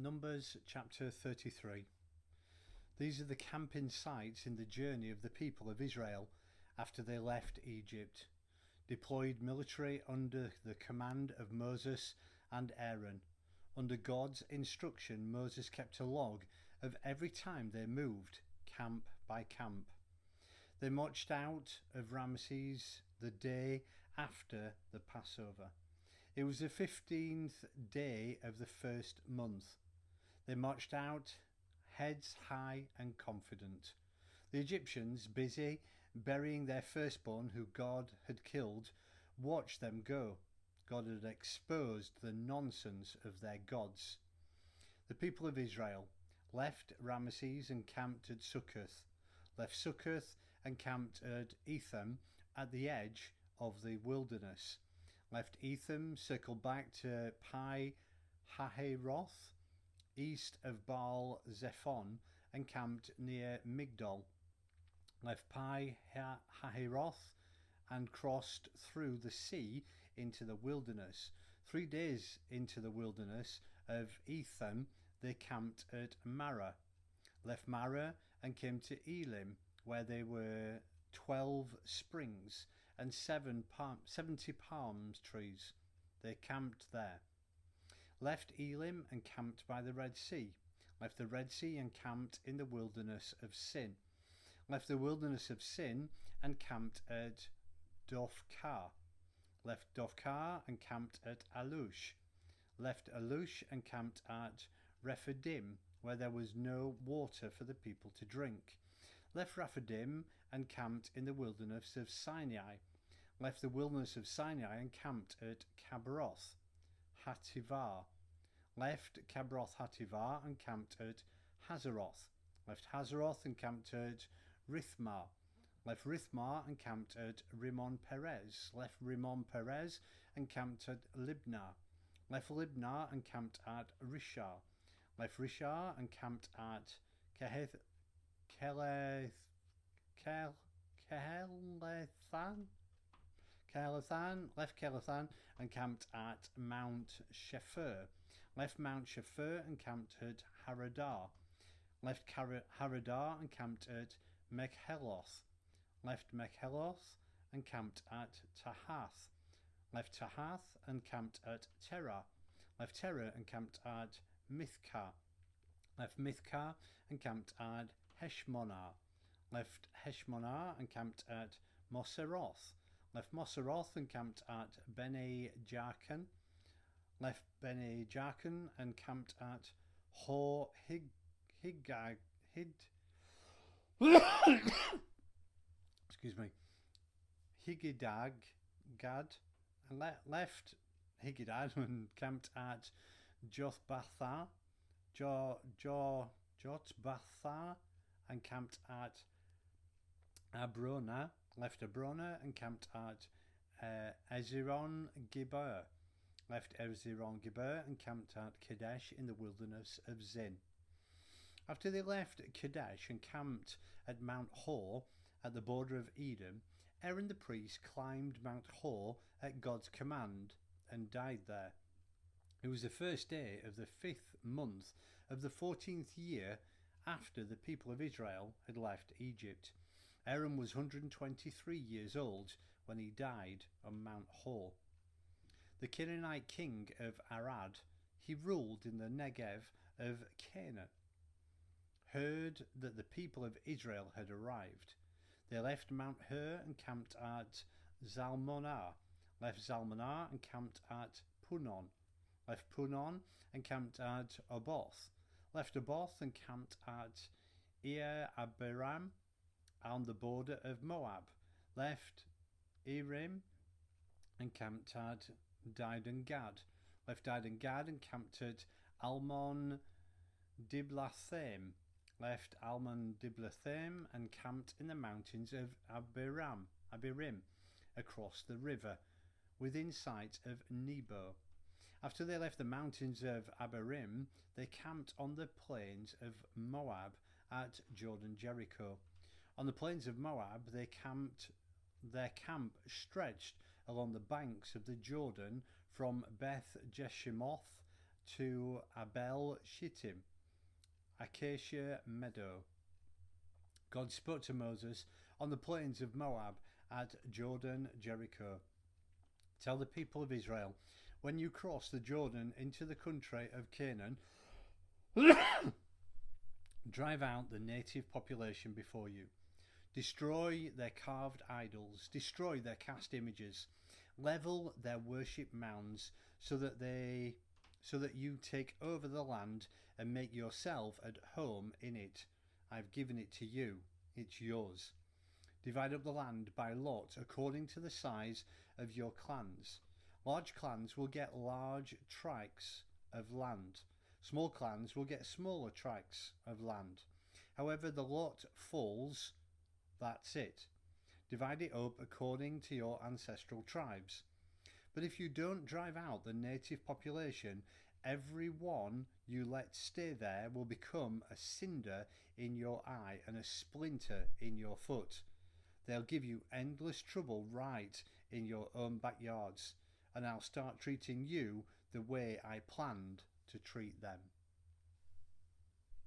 Numbers chapter 33. These are the camping sites in the journey of the people of Israel after they left Egypt, deployed military under the command of Moses and Aaron. Under God's instruction, Moses kept a log of every time they moved, camp by camp. They marched out of Rameses the day after the Passover. It was the 15th day of the first month. They marched out, heads high and confident. The Egyptians, busy burying their firstborn who God had killed, watched them go. God had exposed the nonsense of their gods. The people of Israel left Rameses and camped at Succoth, left Succoth and camped at Etham at the edge of the wilderness, left Etham, circled back to Pi Hahiroth, east of Baal Zephon, and camped near Migdol, left Pi Hahiroth and crossed through the sea into the wilderness. 3 days into the wilderness of Etham, they camped at Marah, left Marah and came to Elim, where there were 12 springs and 70 palm trees. They camped there. Left Elim and camped by the Red Sea. Left the Red Sea and camped in the Wilderness of Sin. Left the Wilderness of Sin and camped at Dophkah. Left Dophkah and camped at Alush. Left Alush and camped at Rephidim, where there was no water for the people to drink. Left Rephidim and camped in the Wilderness of Sinai. Left the Wilderness of Sinai and camped at Kibroth Hattaavah. Left Kibroth Hattaavah and camped at Hazeroth. Left Hazeroth and camped at Rithmah. Left Rithmah and camped at Rimmon Perez. Left Rimmon Perez and camped at Libnah. Left Libnah and camped at Rishah. Left Rishah and camped at Kehelathan. Left Kehelathan and camped at Mount Shepher. Left Mount Shepher and camped at Haradah. Left Haradah and camped at Megheloth. Left Megheloth and camped at Tahath. Left Tahath and camped at Terah. Left Terah and camped at Mithkah. Left Mithkah and camped at Heshmonah. Left Heshmonah and camped at Moseroth. Left Moseroth and camped at Bene Jaakan. Left Bene Jaakan and camped at Hor Haggidgad. Excuse me. Gad, and left Haggidgad and camped at Jotbatha and camped at Abrona. Left Abrona and camped at Ezion Geber. Left Ezion Geber and camped at Kadesh in the Wilderness of Zin. After they left Kadesh and camped at Mount Hor at the border of Edom, Aaron the priest climbed Mount Hor at God's command and died there. It was the first day of the 5th month of the 14th year after the people of Israel had left Egypt. Aaron was 123 years old when he died on Mount Hor. The Canaanite king of Arad, he ruled in the Negev of Canaan, heard that the people of Israel had arrived. They left Mount Hor and camped at Zalmonah, left Zalmonah and camped at Punon, left Punon and camped at Oboth, left Oboth and camped at Iye Abarim on the border of Moab, left Elim and camped at Dibon Gad, left Dibon Gad and camped at Almon Diblathaim, left Almon Diblathaim and camped in the mountains of Abarim across the river within sight of Nebo. After they left the mountains of Abarim, they camped on the plains of Moab at Jordan-Jericho. On the plains of Moab, their camp stretched along the banks of the Jordan from Beth Jeshimoth to Abel Shittim, Acacia Meadow. God spoke to Moses on the plains of Moab at Jordan-Jericho. Tell the people of Israel, when you cross the Jordan into the country of Canaan, drive out the native population before you. Destroy their carved idols, destroy their cast images, level their worship-mounds, so that you take over the land and make yourself at home in it. I've given it to you, it's yours. Divide up the land by lot according to the size of your clans. Large clans will get large tracts of land. Small clans will get smaller tracts of land. However the lot falls, that's it. Divide it up according to your ancestral tribes. But if you don't drive out the native population, every one you let stay there will become a cinder in your eye and a splinter in your foot. They'll give you endless trouble right in your own backyards, and I'll start treating you the way I planned to treat them.